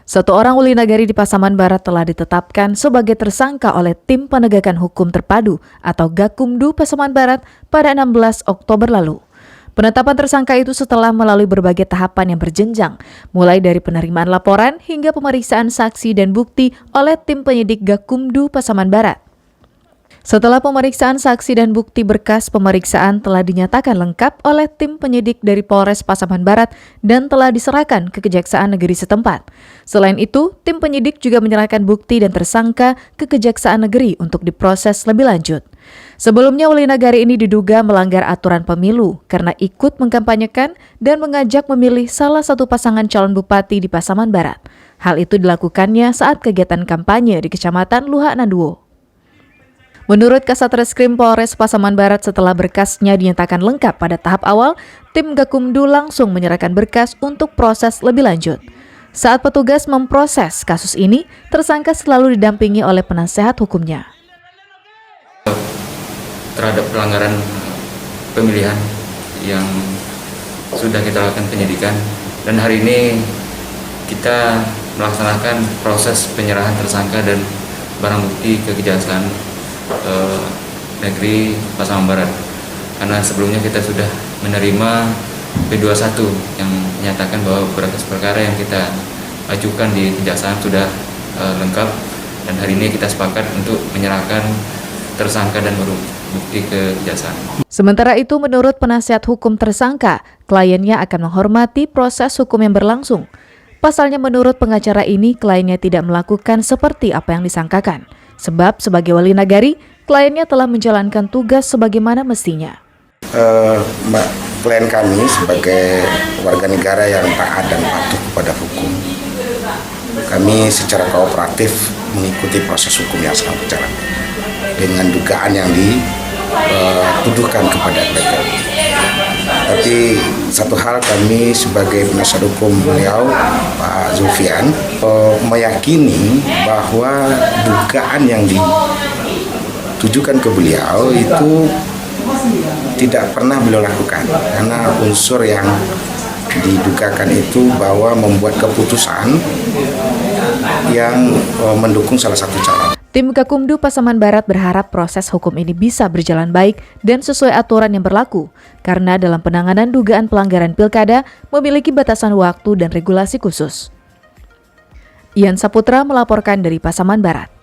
Satu orang wali nagari di Pasaman Barat telah ditetapkan sebagai tersangka oleh Tim Penegakan Hukum Terpadu atau Gakumdu Pasaman Barat pada 16 Oktober lalu. Penetapan tersangka itu setelah melalui berbagai tahapan yang berjenjang, mulai dari penerimaan laporan hingga pemeriksaan saksi dan bukti oleh tim penyidik Gakumdu Pasaman Barat. Setelah pemeriksaan saksi dan bukti, berkas pemeriksaan telah dinyatakan lengkap oleh tim penyidik dari Polres Pasaman Barat dan telah diserahkan ke Kejaksaan Negeri setempat. Selain itu, tim penyidik juga menyerahkan bukti dan tersangka ke Kejaksaan Negeri untuk diproses lebih lanjut. Sebelumnya, wali nagari ini diduga melanggar aturan pemilu karena ikut mengkampanyekan dan mengajak memilih salah satu pasangan calon bupati di Pasaman Barat. Hal itu dilakukannya saat kegiatan kampanye di Kecamatan Luhak Nanduo. Menurut Kasatreskrim Polres Pasaman Barat, setelah berkasnya dinyatakan lengkap pada tahap awal, tim Gakumdu langsung menyerahkan berkas untuk proses lebih lanjut. Saat petugas memproses kasus ini, tersangka selalu didampingi oleh penasehat hukumnya. Terhadap pelanggaran pemilihan yang sudah kita lakukan penyidikan, dan hari ini kita melaksanakan proses penyerahan tersangka dan barang bukti ke Kejaksaan Negeri Pasaman Barat, karena sebelumnya kita sudah menerima P21 yang menyatakan bahwa berkas perkara yang kita ajukan di Kejaksaan sudah lengkap, dan hari ini kita sepakat untuk menyerahkan tersangka dan barang bukti ke Kejaksaan. Sementara itu, menurut penasihat hukum tersangka, kliennya akan menghormati proses hukum yang berlangsung. Pasalnya, menurut pengacara ini, kliennya tidak melakukan seperti apa yang disangkakan. Sebab sebagai wali nagari, kliennya telah menjalankan tugas sebagaimana mestinya. Klien kami sebagai warga negara yang taat dan patuh kepada hukum, kami secara kooperatif mengikuti proses hukum yang sedang berjalan dengan dugaan yang dituduhkan kepada mereka. Tapi satu hal, kami sebagai penasihat hukum beliau, Pak Zulfian, meyakini bahwa dugaan yang ditujukan ke beliau itu tidak pernah beliau lakukan, karena unsur yang didugakan itu bahwa membuat keputusan yang mendukung salah satu calon. Tim Gakumdu Pasaman Barat berharap proses hukum ini bisa berjalan baik dan sesuai aturan yang berlaku, karena dalam penanganan dugaan pelanggaran pilkada memiliki batasan waktu dan regulasi khusus. Ian Saputra melaporkan dari Pasaman Barat.